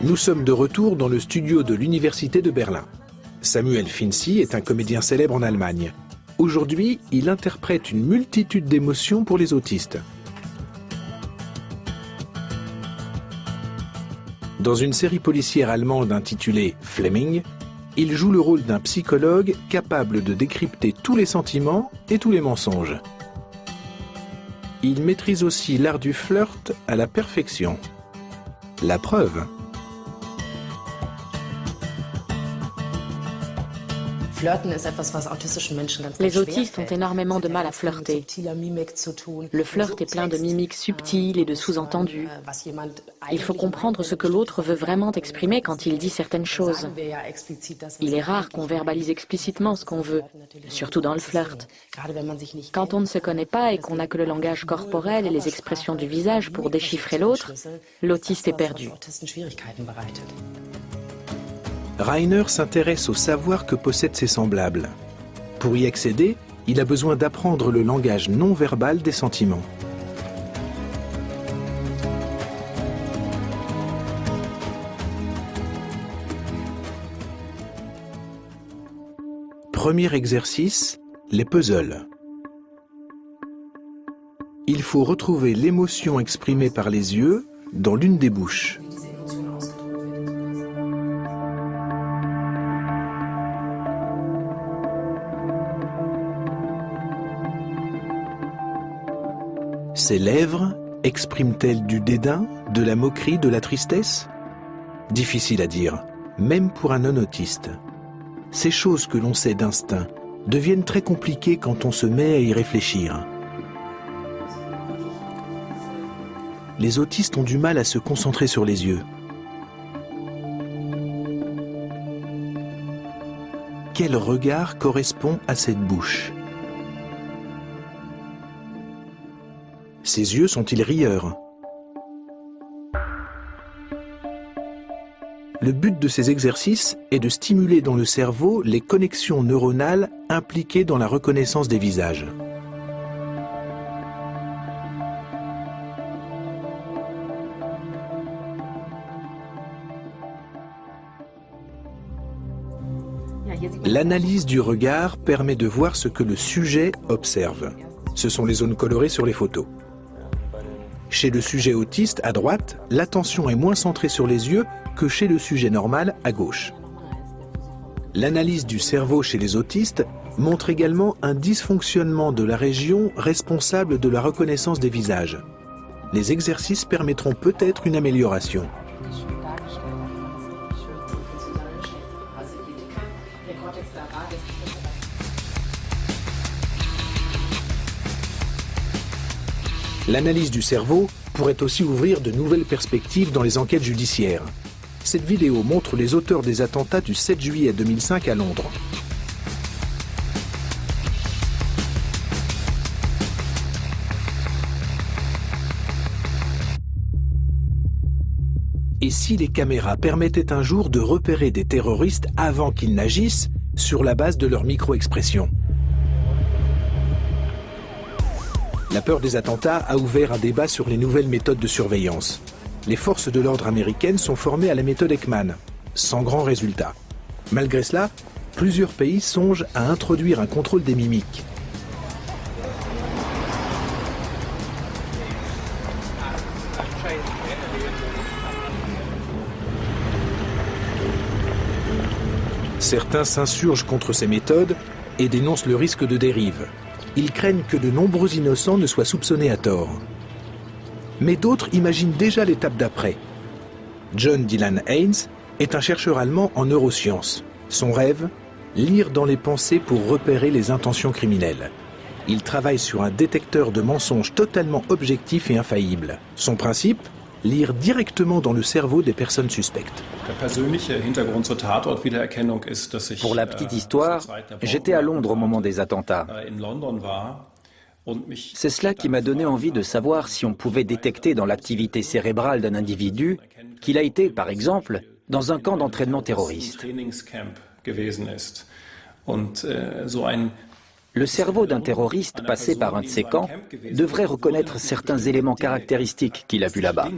Nous sommes de retour dans le studio de l'Université de Berlin. Samuel Finzi est un comédien célèbre en Allemagne. Aujourd'hui, il interprète une multitude d'émotions pour les autistes. Dans une série policière allemande intitulée Fleming, il joue le rôle d'un psychologue capable de décrypter tous les sentiments et tous les mensonges. Il maîtrise aussi l'art du flirt à la perfection. La preuve. Les autistes ont énormément de mal à flirter. Le flirt est plein de mimiques subtiles et de sous-entendus. Il faut comprendre ce que l'autre veut vraiment exprimer quand il dit certaines choses. Il est rare qu'on verbalise explicitement ce qu'on veut, surtout dans le flirt. Quand on ne se connaît pas et qu'on n'a que le langage corporel et les expressions du visage pour déchiffrer l'autre, l'autiste est perdu. Rainer s'intéresse au savoir que possèdent ses semblables. Pour y accéder, il a besoin d'apprendre le langage non verbal des sentiments. Premier exercice, les puzzles. Il faut retrouver l'émotion exprimée par les yeux dans l'une des bouches. Ses lèvres expriment-elles du dédain, de la moquerie, de la tristesse? Difficile à dire, même pour un non-autiste. Ces choses que l'on sait d'instinct deviennent très compliquées quand on se met à y réfléchir. Les autistes ont du mal à se concentrer sur les yeux. Quel regard correspond à cette bouche? Ses yeux sont-ils rieurs? Le but de ces exercices est de stimuler dans le cerveau les connexions neuronales impliquées dans la reconnaissance des visages. L'analyse du regard permet de voir ce que le sujet observe. Ce sont les zones colorées sur les photos. Chez le sujet autiste, à droite, l'attention est moins centrée sur les yeux que chez le sujet normal, à gauche. L'analyse du cerveau chez les autistes montre également un dysfonctionnement de la région responsable de la reconnaissance des visages. Les exercices permettront peut-être une amélioration. L'analyse du cerveau pourrait aussi ouvrir de nouvelles perspectives dans les enquêtes judiciaires. Cette vidéo montre les auteurs des attentats du 7 juillet 2005 à Londres. Et si les caméras permettaient un jour de repérer des terroristes avant qu'ils n'agissent sur la base de leur micro-expression? La peur des attentats a ouvert un débat sur les nouvelles méthodes de surveillance. Les forces de l'ordre américaines sont formées à la méthode Ekman, sans grand résultat. Malgré cela, plusieurs pays songent à introduire un contrôle des mimiques. Certains s'insurgent contre ces méthodes et dénoncent le risque de dérive. Ils craignent que de nombreux innocents ne soient soupçonnés à tort. Mais d'autres imaginent déjà l'étape d'après. John Dylan Haynes est un chercheur allemand en neurosciences. Son rêve, lire dans les pensées pour repérer les intentions criminelles. Il travaille sur un détecteur de mensonges totalement objectif et infaillible. Son principe, lire directement dans le cerveau des personnes suspectes. Pour la petite histoire, j'étais à Londres au moment des attentats. C'est cela qui m'a donné envie de savoir si on pouvait détecter dans l'activité cérébrale d'un individu qu'il a été, par exemple, dans un camp d'entraînement terroriste. Le cerveau d'un terroriste passé par un de ces camps devrait reconnaître certains éléments caractéristiques qu'il a vus là-bas.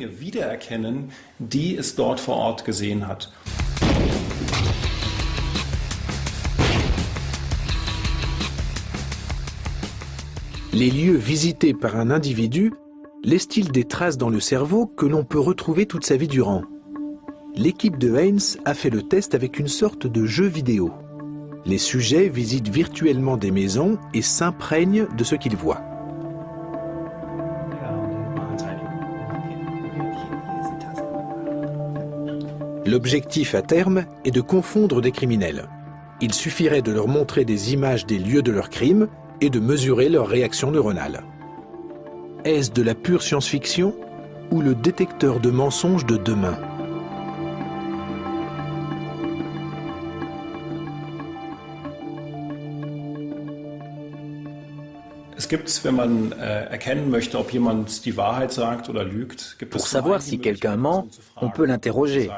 Les lieux visités par un individu laissent-ils des traces dans le cerveau que l'on peut retrouver toute sa vie durant? L'équipe de Haynes a fait le test avec une sorte de jeu vidéo. Les sujets visitent virtuellement des maisons et s'imprègnent de ce qu'ils voient. L'objectif à terme est de confondre des criminels. Il suffirait de leur montrer des images des lieux de leurs crimes et de mesurer leur réaction neuronale. Est-ce de la pure science-fiction ou le détecteur de mensonges de demain? Pour savoir si quelqu'un ment, on peut l'interroger.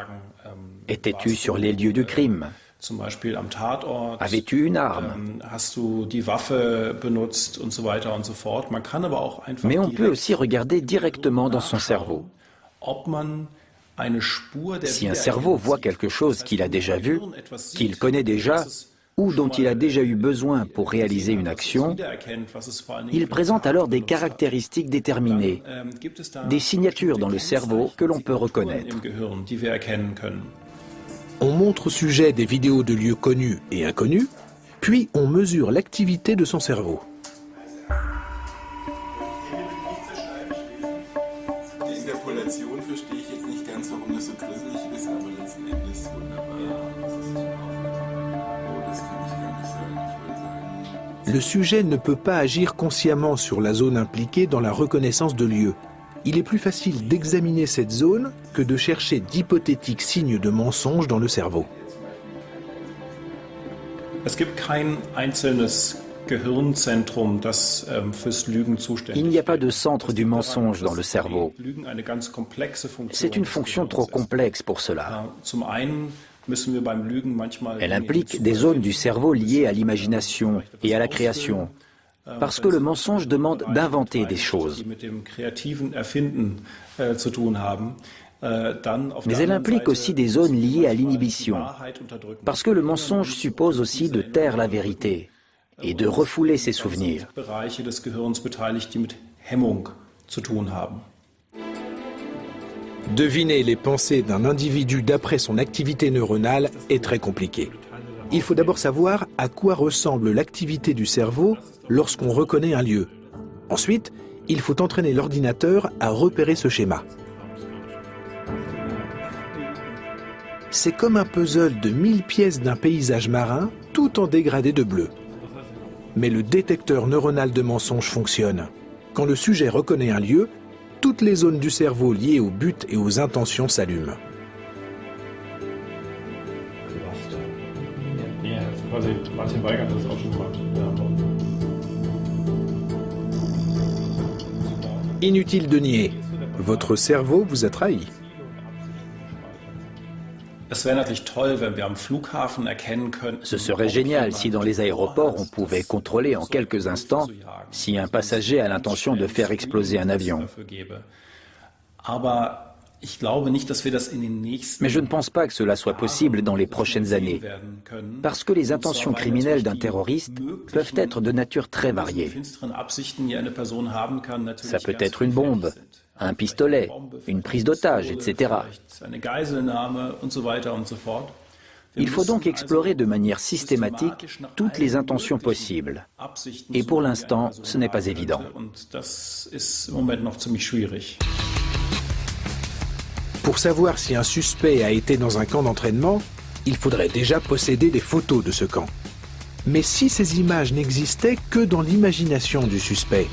Étais-tu sur les lieux du crime? Avais-tu une arme? Mais on peut aussi regarder directement dans son cerveau. Si un cerveau voit quelque chose qu'il a déjà vu, qu'il connaît déjà, ou dont il a déjà eu besoin pour réaliser une action, il présente alors des caractéristiques déterminées, des signatures dans le cerveau que l'on peut reconnaître. On montre au sujet des vidéos de lieux connus et inconnus, puis on mesure l'activité de son cerveau. Le sujet ne peut pas agir consciemment sur la zone impliquée dans la reconnaissance de lieux. Il est plus facile d'examiner cette zone que de chercher d'hypothétiques signes de mensonge dans le cerveau. Il n'y a pas de centre du mensonge dans le cerveau. C'est une fonction trop complexe pour cela. Elle implique des zones du cerveau liées à l'imagination et à la création, parce que le mensonge demande d'inventer des choses. Mais elle implique aussi des zones liées à l'inhibition, parce que le mensonge suppose aussi de taire la vérité et de refouler ses souvenirs. Deviner les pensées d'un individu d'après son activité neuronale est très compliqué. Il faut d'abord savoir à quoi ressemble l'activité du cerveau lorsqu'on reconnaît un lieu. Ensuite, il faut entraîner l'ordinateur à repérer ce schéma. C'est comme un puzzle de 1000 pièces d'un paysage marin, tout en dégradé de bleu. Mais le détecteur neuronal de mensonges fonctionne. Quand le sujet reconnaît un lieu, toutes les zones du cerveau liées au but et aux intentions s'allument. Inutile de nier, votre cerveau vous a trahi. Ce serait génial si dans les aéroports on pouvait contrôler en quelques instants si un passager a l'intention de faire exploser un avion. Mais je ne pense pas que cela soit possible dans les prochaines années, parce que les intentions criminelles d'un terroriste peuvent être de nature très variée. Ça peut être une bombe, un pistolet, une prise d'otage, etc. Il faut donc explorer de manière systématique toutes les intentions possibles. Et pour l'instant, ce n'est pas évident. Pour savoir si un suspect a été dans un camp d'entraînement, il faudrait déjà posséder des photos de ce camp. Mais si ces images n'existaient que dans l'imagination du suspect?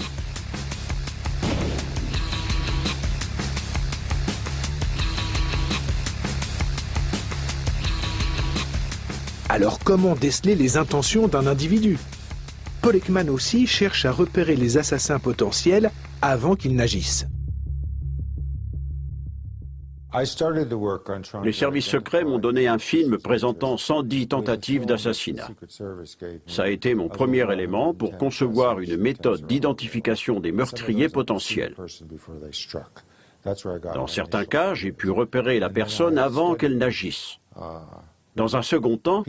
Alors comment déceler les intentions d'un individu? Paul Ekman aussi cherche à repérer les assassins potentiels avant qu'ils n'agissent. Les services secrets m'ont donné un film présentant 110 tentatives d'assassinat. Ça a été mon premier élément pour concevoir une méthode d'identification des meurtriers potentiels. Dans certains cas, j'ai pu repérer la personne avant qu'elle n'agisse. Dans un second temps,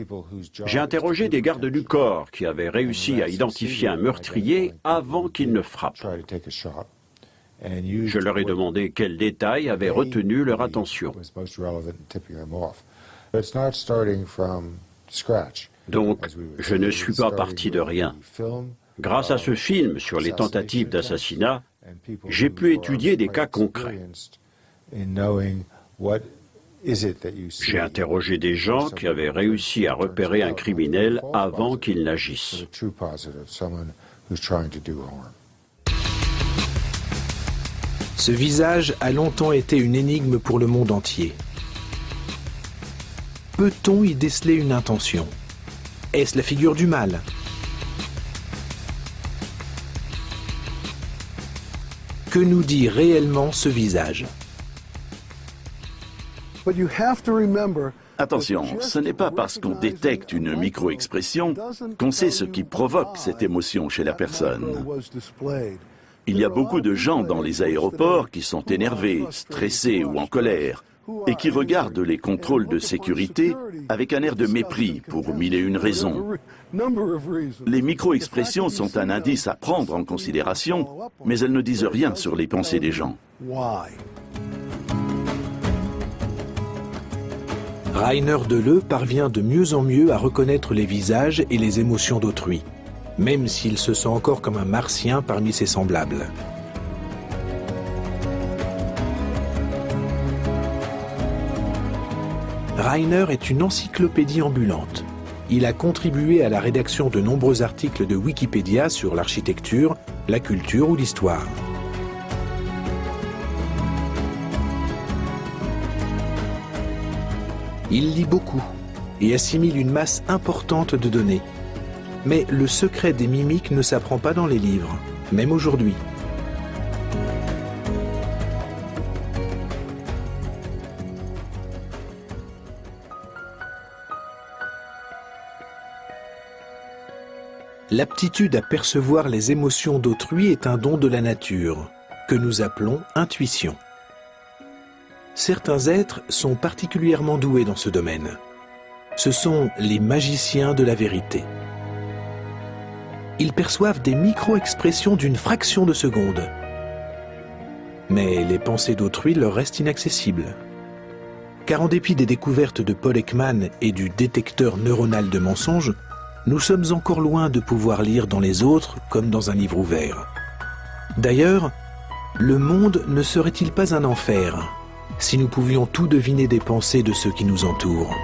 j'ai interrogé des gardes du corps qui avaient réussi à identifier un meurtrier avant qu'il ne frappe. Je leur ai demandé quels détails avaient retenu leur attention. Donc, je ne suis pas parti de rien. Grâce à ce film sur les tentatives d'assassinat, j'ai pu étudier des cas concrets. J'ai interrogé des gens qui avaient réussi à repérer un criminel avant qu'il n'agisse. Ce visage a longtemps été une énigme pour le monde entier. Peut-on y déceler une intention? Est-ce la figure du mal? Que nous dit réellement ce visage? Attention, ce n'est pas parce qu'on détecte une micro-expression qu'on sait ce qui provoque cette émotion chez la personne. Il y a beaucoup de gens dans les aéroports qui sont énervés, stressés ou en colère, et qui regardent les contrôles de sécurité avec un air de mépris pour mille et une raisons. Les micro-expressions sont un indice à prendre en considération, mais elles ne disent rien sur les pensées des gens. Rainer Deleu parvient de mieux en mieux à reconnaître les visages et les émotions d'autrui, même s'il se sent encore comme un martien parmi ses semblables. Rainer est une encyclopédie ambulante. Il a contribué à la rédaction de nombreux articles de Wikipédia sur l'architecture, la culture ou l'histoire. Il lit beaucoup et assimile une masse importante de données. Mais le secret des mimiques ne s'apprend pas dans les livres, même aujourd'hui. L'aptitude à percevoir les émotions d'autrui est un don de la nature, que nous appelons intuition. Certains êtres sont particulièrement doués dans ce domaine. Ce sont les magiciens de la vérité. Ils perçoivent des micro-expressions d'une fraction de seconde. Mais les pensées d'autrui leur restent inaccessibles. Car en dépit des découvertes de Paul Ekman et du détecteur neuronal de mensonges, nous sommes encore loin de pouvoir lire dans les autres comme dans un livre ouvert. D'ailleurs, le monde ne serait-il pas un enfer si nous pouvions tout deviner des pensées de ceux qui nous entourent ?